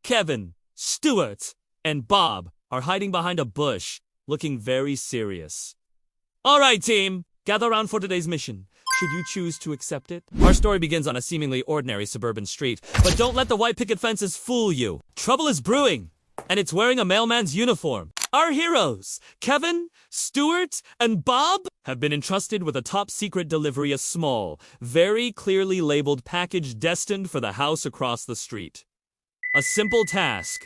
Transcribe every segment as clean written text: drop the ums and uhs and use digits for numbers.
Kevin, Stuart, and Bob are hiding behind a bush, looking very serious. All right, team, gather around for today's mission. Should you choose to accept it? Our story begins on a seemingly ordinary suburban street, but don't let the white picket fences fool you. Trouble is brewing, and it's wearing a mailman's uniform. Our heroes, Kevin, Stuart, and Bob, have been entrusted with a top-secret delivery, a small, very clearly labeled package destined for the house across the street. A simple task,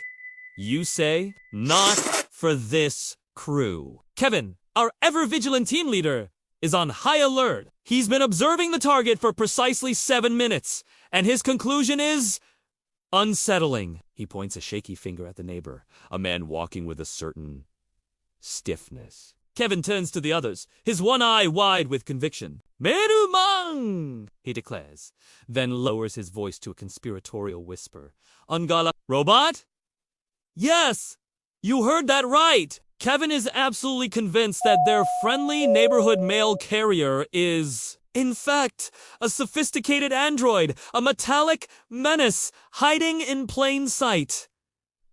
you say, not for this crew. Kevin, our ever-vigilant team leader, is on high alert. He's been observing the target for precisely 7 minutes, and his conclusion is unsettling. He points a shaky finger at the neighbor, a man walking with a certain stiffness. Kevin turns to the others, his one eye wide with conviction. MAILMAN, he declares, then lowers his voice to a conspiratorial whisper. Ungala robot? Yes, you heard that right. Kevin is absolutely convinced that their friendly neighborhood mail carrier is, in fact, a sophisticated android, a metallic menace hiding in plain sight.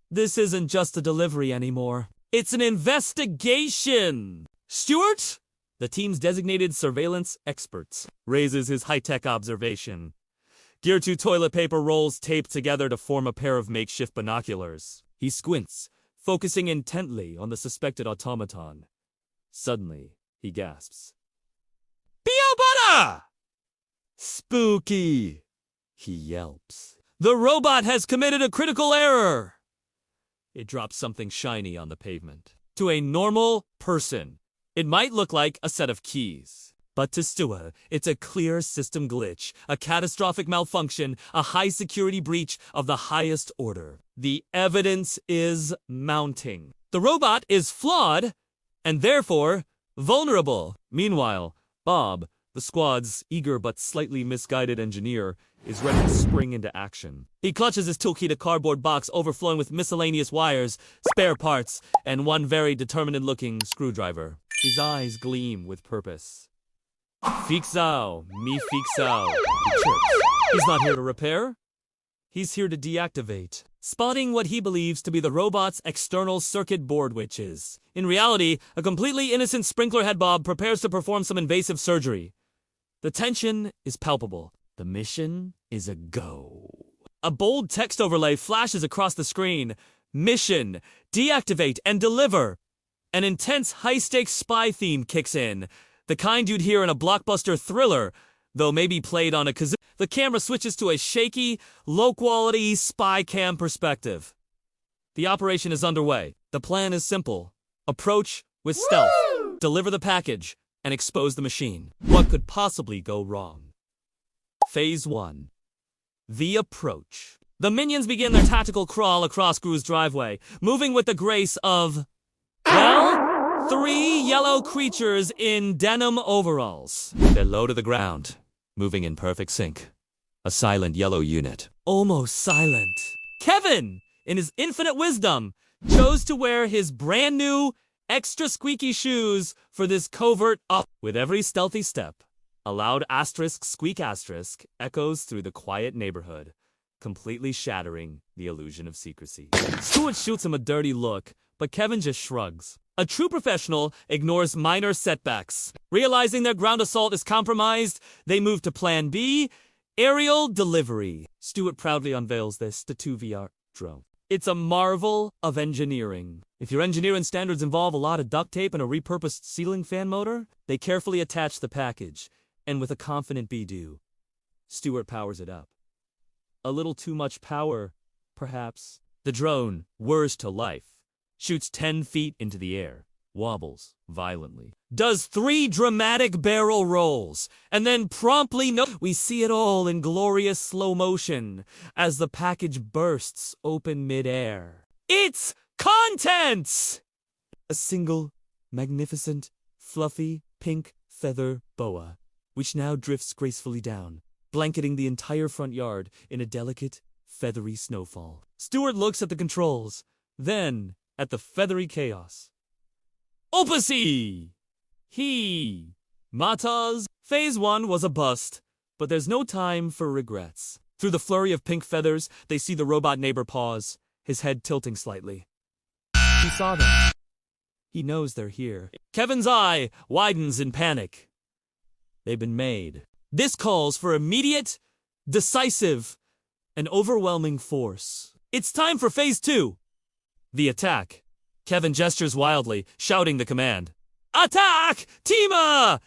This isn't just a delivery anymore. It's an investigation. Stuart, the team's designated surveillance expert, raises his high-tech observation. Gear 2 toilet paper rolls taped together to form a pair of makeshift binoculars. He squints, focusing intently on the suspected automaton. Suddenly, he gasps. Biobana! Spooky, he yelps. The robot has committed a critical error. It drops something shiny on the pavement. To a normal person, it might look like a set of keys. But to Stuart, it's a clear system glitch, a catastrophic malfunction, a high-security breach of the highest order. The evidence is mounting. The robot is flawed, and therefore vulnerable. Meanwhile, Bob, the squad's eager but slightly misguided engineer, is ready to spring into action. He clutches his toolkit, a cardboard box overflowing with miscellaneous wires, spare parts, and one very determined-looking screwdriver. His eyes gleam with purpose. Fixao, me fixao, he chirps. He's not here to repair. He's here to deactivate, spotting what he believes to be the robot's external circuit board, which is, in reality, a completely innocent sprinkler head. Bob prepares to perform some invasive surgery. The tension is palpable. The mission is a go. A bold text overlay flashes across the screen. Mission, deactivate and deliver. An intense high-stakes spy theme kicks in. The kind you'd hear in a blockbuster thriller, though maybe played on a kazoo. The camera switches to a shaky, low-quality spy cam perspective. The operation is underway. The plan is simple. Approach with stealth, deliver the package, and expose the machine. What could possibly go wrong? Phase 1. The approach. The minions begin their tactical crawl across Gru's driveway, moving with the grace of, well, 3 yellow creatures in denim overalls. They're low to the ground, moving in perfect sync. A silent yellow unit. Almost silent. Kevin, in his infinite wisdom, chose to wear his brand new, extra squeaky shoes for this covert up. With every stealthy step, a loud asterisk squeak asterisk echoes through the quiet neighborhood, completely shattering the illusion of secrecy. Stuart shoots him a dirty look, but Kevin just shrugs. A true professional ignores minor setbacks. Realizing their ground assault is compromised, they move to Plan B, aerial delivery. Stuart proudly unveils this, the 2VR drone. It's a marvel of engineering. If your engineering standards involve a lot of duct tape and a repurposed ceiling fan motor, they carefully attach the package, and with a confident be-do, Stuart powers it up. A little too much power, perhaps. The drone whirs to life, shoots 10 feet into the air, wobbles violently, does 3 dramatic barrel rolls, and then promptly we see it all in glorious slow motion as the package bursts open mid-air. It's contents! A single, magnificent, fluffy, pink feather boa, which now drifts gracefully down, blanketing the entire front yard in a delicate, feathery snowfall. Stuart looks at the controls, then at the feathery chaos. Opusy! He! Matas! Phase 1 was a bust, but there's no time for regrets. Through the flurry of pink feathers, they see the robot neighbor pause, his head tilting slightly. He saw them. He knows they're here. Kevin's eye widens in panic. They've been made. This calls for immediate, decisive, and overwhelming force. It's time for Phase 2. The attack. Kevin gestures wildly, shouting the command. Attack! Tima!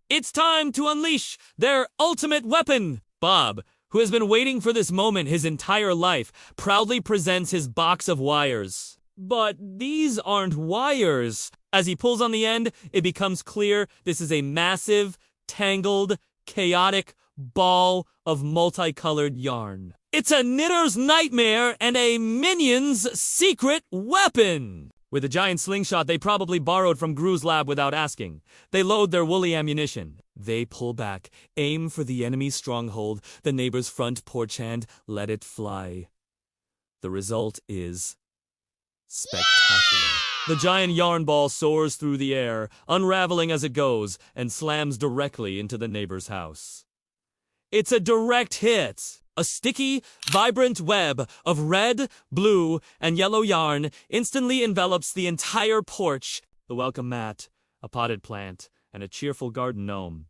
It's time to unleash their ultimate weapon! Bob, who has been waiting for this moment his entire life, proudly presents his box of wires. But these aren't wires. As he pulls on the end, it becomes clear this is a massive, tangled, chaotic ball of multicolored yarn. It's a knitter's nightmare and a minion's secret weapon! With a giant slingshot they probably borrowed from Gru's lab without asking. They load their woolly ammunition. They pull back, aim for the enemy's stronghold, the neighbor's front porch, and let it fly. The result is spectacular. The giant yarn ball soars through the air, unraveling as it goes, and slams directly into the neighbor's house. It's a direct hit. A sticky, vibrant web of red, blue, and yellow yarn instantly envelops the entire porch. The welcome mat, a potted plant, and a cheerful garden gnome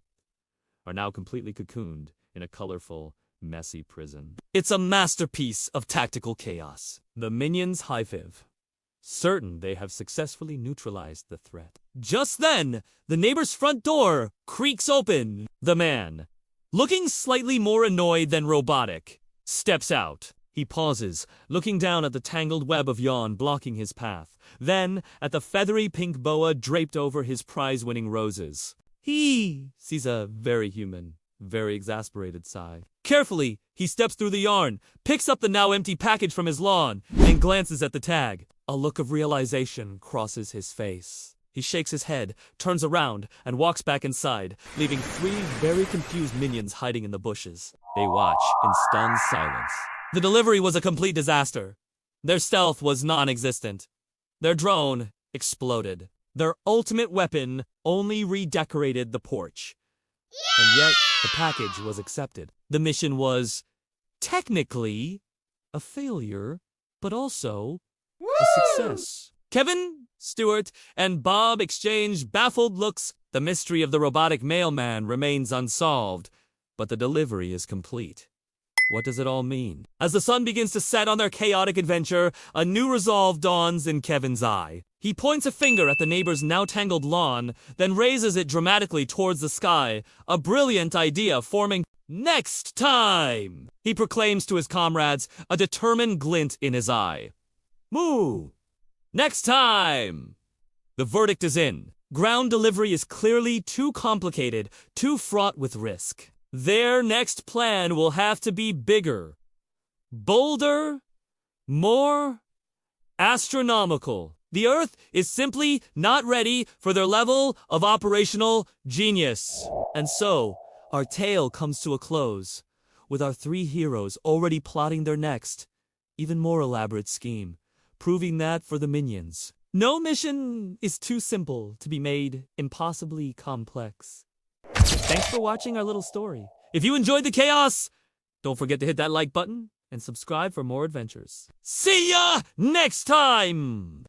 are now completely cocooned in a colorful, messy prison. It's a masterpiece of tactical chaos. The minions high-five, certain they have successfully neutralized the threat. Just then, the neighbor's front door creaks open. The man, looking slightly more annoyed than robotic, steps out. He pauses, looking down at the tangled web of yarn blocking his path, then at the feathery pink boa draped over his prize-winning roses. He sees a very human, very exasperated sigh. Carefully, he steps through the yarn, picks up the now empty package from his lawn, and glances at the tag. A look of realization crosses his face. He shakes his head, turns around, and walks back inside, leaving 3 very confused minions hiding in the bushes. They watch in stunned silence. The delivery was a complete disaster. Their stealth was non-existent. Their drone exploded. Their ultimate weapon only redecorated the porch. And yet, the package was accepted. The mission was technically a failure, but also a success. Kevin, Stuart, and Bob exchange baffled looks. The mystery of the robotic mailman remains unsolved, but the delivery is complete. What does it all mean? As the sun begins to set on their chaotic adventure, a new resolve dawns in Kevin's eye. He points a finger at the neighbor's now tangled lawn, then raises it dramatically towards the sky, a brilliant idea forming. Next time! He proclaims to his comrades, a determined glint in his eye. Moo! Next time! The verdict is in. Ground delivery is clearly too complicated, too fraught with risk. Their next plan will have to be bigger, bolder, more astronomical. The Earth is simply not ready for their level of operational genius. And so, our tale comes to a close, with our 3 heroes already plotting their next, even more elaborate scheme, proving that for the minions, no mission is too simple to be made impossibly complex. Thanks for watching our little story. If you enjoyed the chaos, don't forget to hit that like button and subscribe for more adventures. See ya next time!